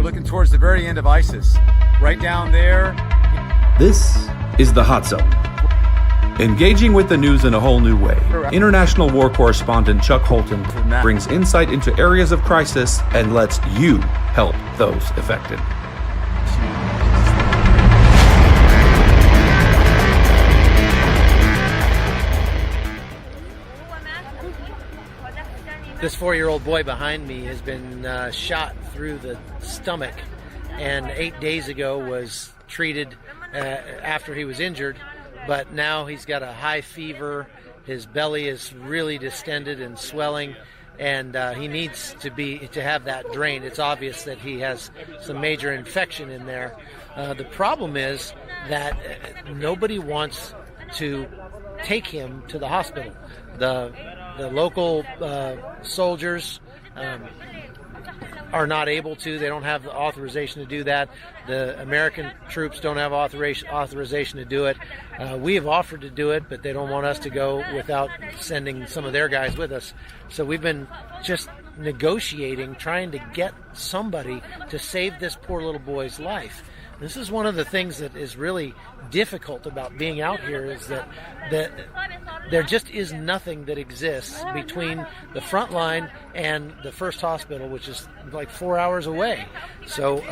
looking towards the very end of ISIS. Right down there. This is the Hot Zone. Engaging with the news in a whole new way. International war correspondent Chuck Holton brings insight into areas of crisis and lets you help those affected. This 4-year-old boy behind me has been shot through the stomach, and 8 days ago was treated after he was injured, but now he's got a high fever. His belly is really distended and swelling, and he needs to have that drained. It's obvious that he has some major infection in there. The problem is that nobody wants to take him to the hospital. The local soldiers are not able to. They don't have the authorization to do that. The American troops don't have authorization to do it. We have offered to do it, but they don't want us to go without sending some of their guys with us. So we've been just negotiating, trying to get somebody to save this poor little boy's life. This is one of the things that is really difficult about being out here, is that there just is nothing that exists between the front line and the first hospital, which is like 4 hours away. So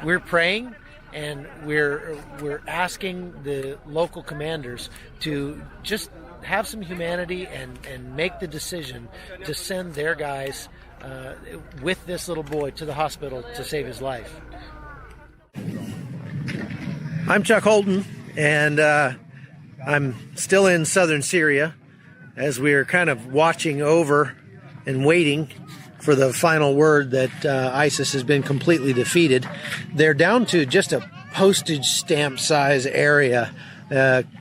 we're praying, and we're asking the local commanders to just have some humanity and make the decision to send their guys with this little boy to the hospital to save his life. I'm Chuck Holton, and I'm still in southern Syria as we're kind of watching over and waiting for the final word that ISIS has been completely defeated. They're down to just a postage stamp size area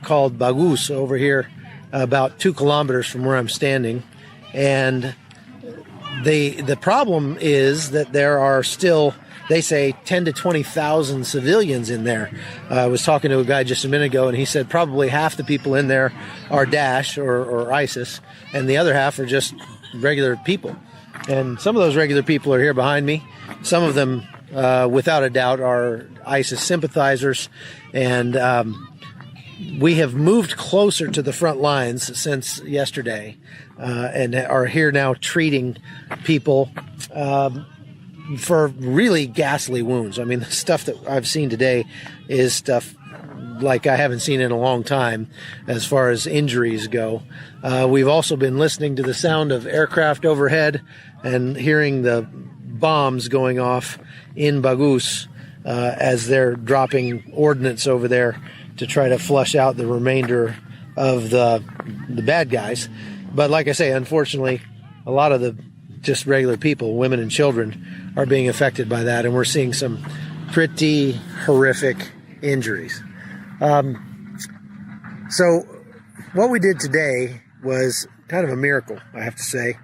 called Baghuz over here, about 2 kilometers from where I'm standing. And the problem is that there are still, they say, 10 to 20,000 civilians in there. I was talking to a guy just a minute ago, and he said probably half the people in there are Daesh or ISIS, and the other half are just regular people. And some of those regular people are here behind me. Some of them, without a doubt, are ISIS sympathizers. And we have moved closer to the front lines since yesterday, and are here now treating people for really ghastly wounds. I mean, the stuff that I've seen today is stuff like I haven't seen in a long time as far as injuries go. We've also been listening to the sound of aircraft overhead and hearing the bombs going off in Baghuz as they're dropping ordnance over there to try to flush out the remainder of the bad guys. But like I say, unfortunately, a lot of the just regular people, women and children, are being affected by that, and we're seeing some pretty horrific injuries. So what we did today was kind of a miracle, I have to say,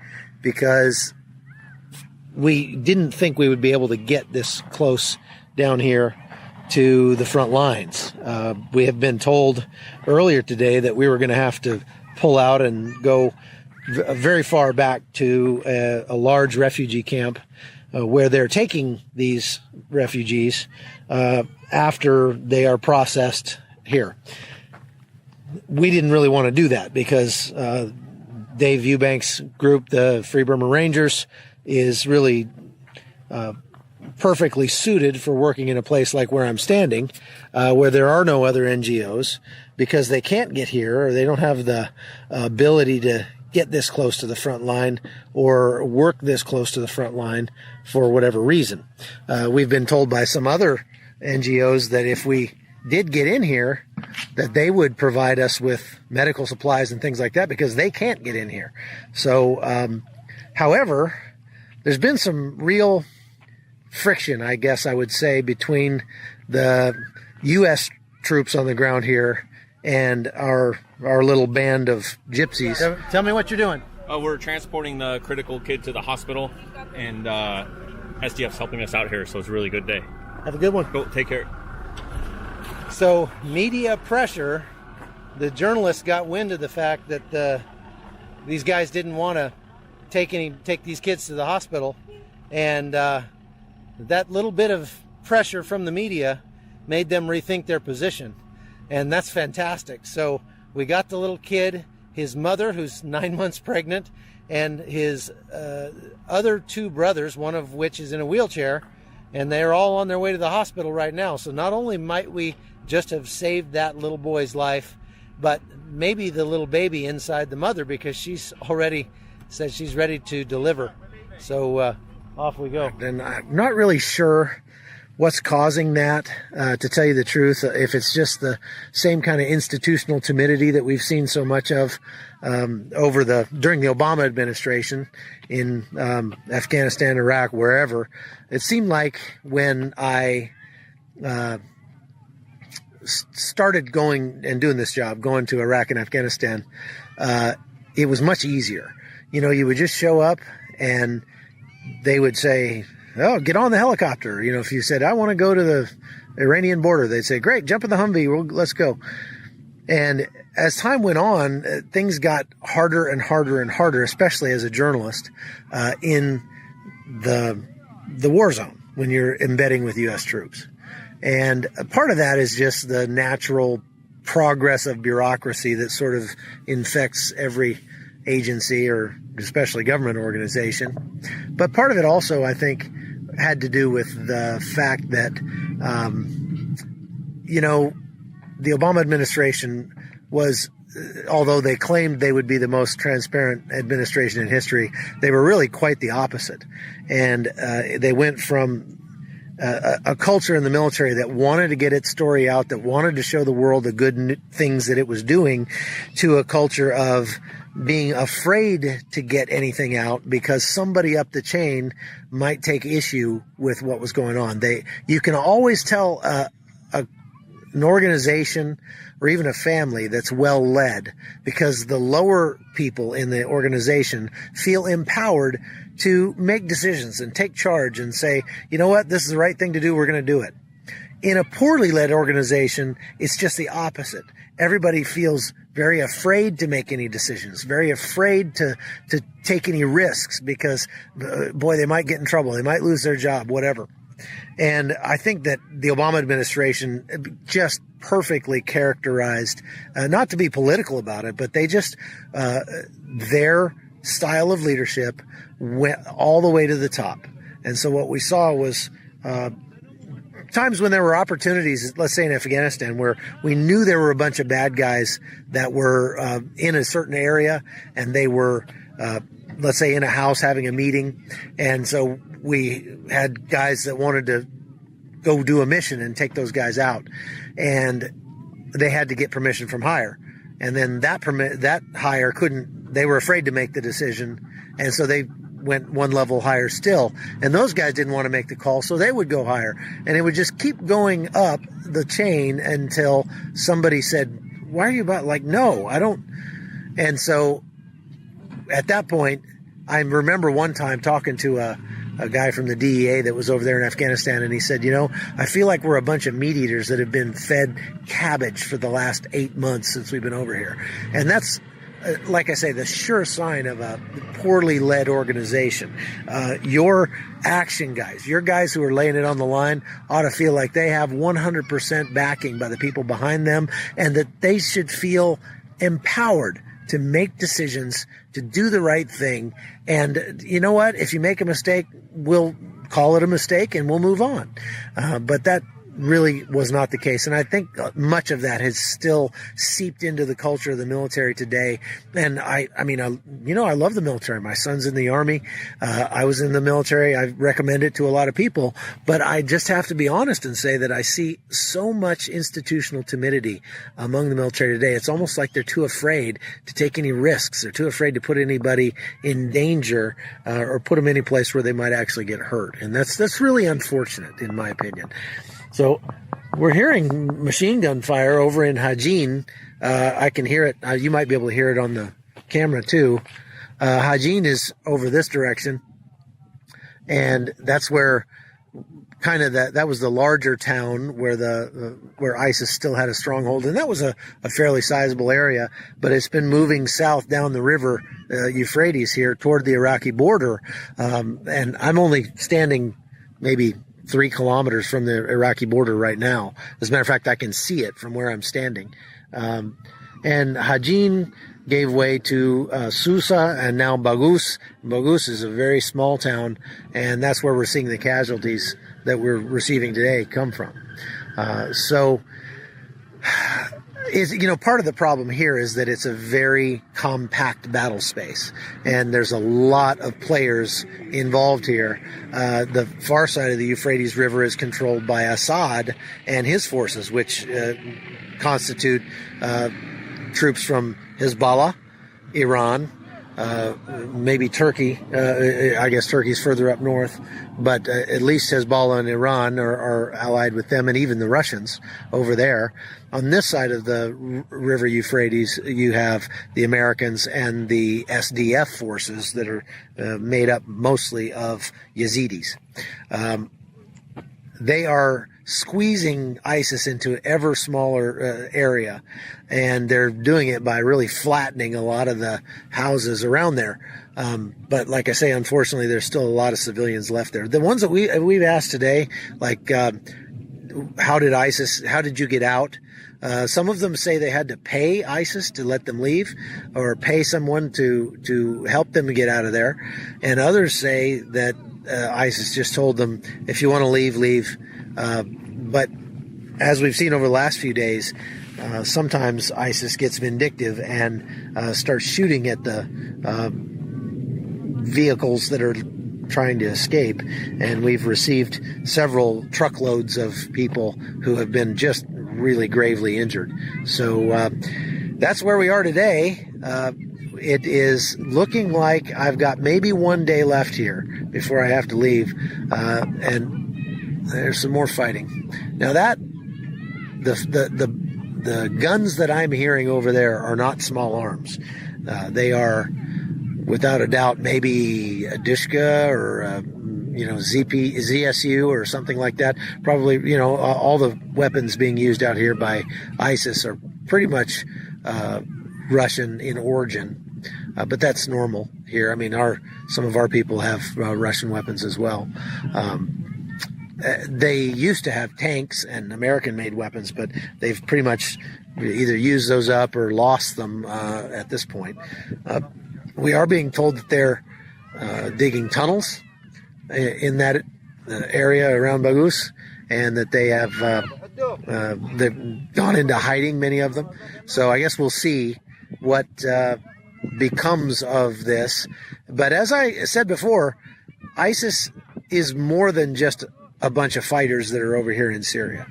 because we didn't think we would be able to get this close down here to the front lines. We have been told earlier today that we were going to have to pull out and go very far back to a large refugee camp where they're taking these refugees after they are processed here. We didn't really want to do that because Dave Eubank's group, the Free Burma Rangers, is really perfectly suited for working in a place like where I'm standing, where there are no other NGOs, because they can't get here, or they don't have the ability to get this close to the front line or work this close to the front line for whatever reason. We've been told by some other NGOs that if we did get in here, that they would provide us with medical supplies and things like that, because they can't get in here. So, however, there's been some real friction, I guess I would say, between the U.S. troops on the ground here and our little band of gypsies. Tell me what you're doing. We're transporting the critical kid to the hospital, and SDF's helping us out here, so it's a really good day. Have a good one. Go, take care. So, media pressure. The journalists got wind of the fact that these guys didn't want to take these kids to the hospital, and that little bit of pressure from the media made them rethink their position. And that's fantastic. So we got the little kid, his mother, who's 9 months pregnant, and his other two brothers, one of which is in a wheelchair, and they're all on their way to the hospital right now. So not only might we just have saved that little boy's life, but maybe the little baby inside the mother, because she's already said she's ready to deliver. So off we go. And I'm not really sure what's causing that, to tell you the truth. If it's just the same kind of institutional timidity that we've seen so much of during the Obama administration in Afghanistan, Iraq, wherever. It seemed like when I started going and doing this job, going to Iraq and Afghanistan, it was much easier. You know, you would just show up and they would say, "Oh, get on the helicopter." You know, if you said, "I want to go to the Iranian border," they'd say, "Great, jump in the Humvee, let's go." And as time went on, things got harder and harder and harder, especially as a journalist, in the war zone when you're embedding with U.S. troops. And part of that is just the natural progress of bureaucracy that sort of infects every agency, or especially government organization. But part of it also, I think, had to do with the fact that, the Obama administration was, although they claimed they would be the most transparent administration in history, they were really quite the opposite. And they went from a culture in the military that wanted to get its story out, that wanted to show the world the good things that it was doing, to a culture of being afraid to get anything out because somebody up the chain might take issue with what was going on. You can always tell an organization or even a family that's well led, because the lower people in the organization feel empowered to make decisions and take charge and say, "You know what, this is the right thing to do, we're going to do it." In a poorly led organization, it's just the opposite. Everybody feels very afraid to make any decisions, very afraid to take any risks, because, boy, they might get in trouble, they might lose their job, whatever. And I think that the Obama administration just perfectly characterized, not to be political about it, but they just, their style of leadership went all the way to the top. And so what we saw was times when there were opportunities, let's say in Afghanistan, where we knew there were a bunch of bad guys that were in a certain area, and they were, let's say, in a house having a meeting. And so we had guys that wanted to go do a mission and take those guys out, and they had to get permission from higher. And then that higher couldn't, they were afraid to make the decision. And so they went one level higher still, and those guys didn't want to make the call, so they would go higher, and it would just keep going up the chain until somebody said, "Why are you about?" Like, "No, I don't." And so at that point, I remember one time talking to a guy from the DEA that was over there in Afghanistan, and he said, "I feel like we're a bunch of meat eaters that have been fed cabbage for the last 8 months since we've been over here." And that's, like I say, the sure sign of a poorly led organization. Your action guys, your guys who are laying it on the line, ought to feel like they have 100% backing by the people behind them, and that they should feel empowered to make decisions, to do the right thing. And you know what? If you make a mistake, we'll call it a mistake and we'll move on. But that really was not the case. And I think much of that has still seeped into the culture of the military today. And I love the military. My son's in the Army. I was in the military. I recommend it to a lot of people, but I just have to be honest and say that I see so much institutional timidity among the military today. It's almost like they're too afraid to take any risks. They're too afraid to put anybody in danger, or put them any place where they might actually get hurt. And that's really unfortunate, in my opinion. So we're hearing machine gun fire over in Hajin. I can hear it. You might be able to hear it on the camera too. Hajin is over this direction, and that's where kind of that was the larger town where ISIS still had a stronghold, and that was a fairly sizable area. But it's been moving south down the river Euphrates here toward the Iraqi border, and I'm only standing maybe 3 kilometers from the Iraqi border right now. As a matter of fact, I can see it from where I'm standing. And Hajin gave way to Susa and now Baghuz. Baghuz is a very small town, and that's where we're seeing the casualties that we're receiving today come from. Part of the problem here is that it's a very compact battle space, and there's a lot of players involved here. The far side of the Euphrates River is controlled by Assad and his forces, which constitute troops from Hezbollah, Iran, maybe Turkey. I guess Turkey's further up north, but at least Hezbollah and Iran are allied with them, and even the Russians over there. On this side of the river Euphrates, you have the Americans and the SDF forces that are made up mostly of Yazidis. They are squeezing ISIS into an ever smaller area, and they're doing it by really flattening a lot of the houses around there. But like I say, unfortunately, there's still a lot of civilians left there. The ones that we've asked today, like how did you get out? Some of them say they had to pay ISIS to let them leave, or pay someone to help them get out of there. And others say that ISIS just told them, if you want to leave, leave. But as we've seen over the last few days, sometimes ISIS gets vindictive and starts shooting at the vehicles that are trying to escape. And we've received several truckloads of people who have been just really gravely injured. So that's where we are today. It is looking like I've got maybe 1 day left here before I have to leave, and there's some more fighting. Now the guns that I'm hearing over there are not small arms. They are, without a doubt, maybe a Dishka or ZSU or something like that. Probably, all the weapons being used out here by ISIS are pretty much Russian in origin. But that's normal here. I mean, some of our people have Russian weapons as well. They used to have tanks and American-made weapons, but they've pretty much either used those up or lost them at this point. We are being told that they're digging tunnels in that area around Baghuz, and that they have they've gone into hiding, many of them. So I guess we'll see what becomes of this. But as I said before, ISIS is more than just a bunch of fighters that are over here in Syria.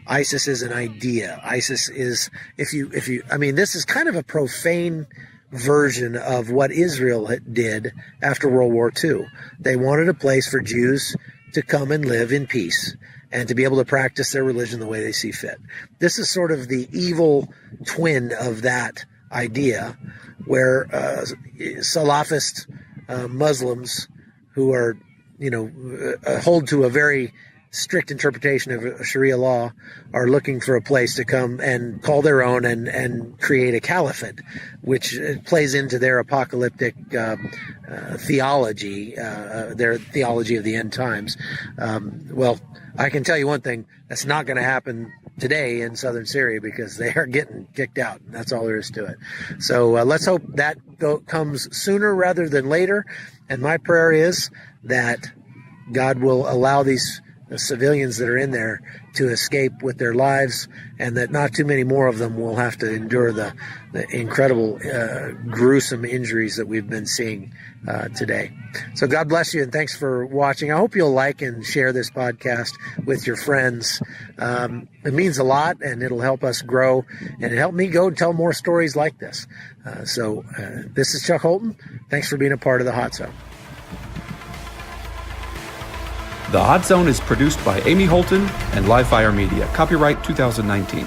ISIS is an idea. ISIS is, this is kind of a profane version of what Israel did after World War II. They wanted a place for Jews to come and live in peace and to be able to practice their religion the way they see fit. This is sort of the evil twin of that idea, where Salafist Muslims who are hold to a very strict interpretation of Sharia law are looking for a place to come and call their own and create a caliphate, which plays into their apocalyptic theology, their theology of the end times. Well, I can tell you one thing, that's not going to happen today in southern Syria, because they are getting kicked out. That's all there is to it. So let's hope that comes sooner rather than later. And my prayer is that God will allow these civilians that are in there to escape with their lives, and that not too many more of them will have to endure the incredible, gruesome injuries that we've been seeing today. So God bless you, and thanks for watching. I hope you'll like and share this podcast with your friends. It means a lot, and it'll help us grow, and help me go tell more stories like this. So this is Chuck Holton. Thanks for being a part of the Hot Zone. The Hot Zone is produced by Amy Holton and Livefire Media. Copyright 2019.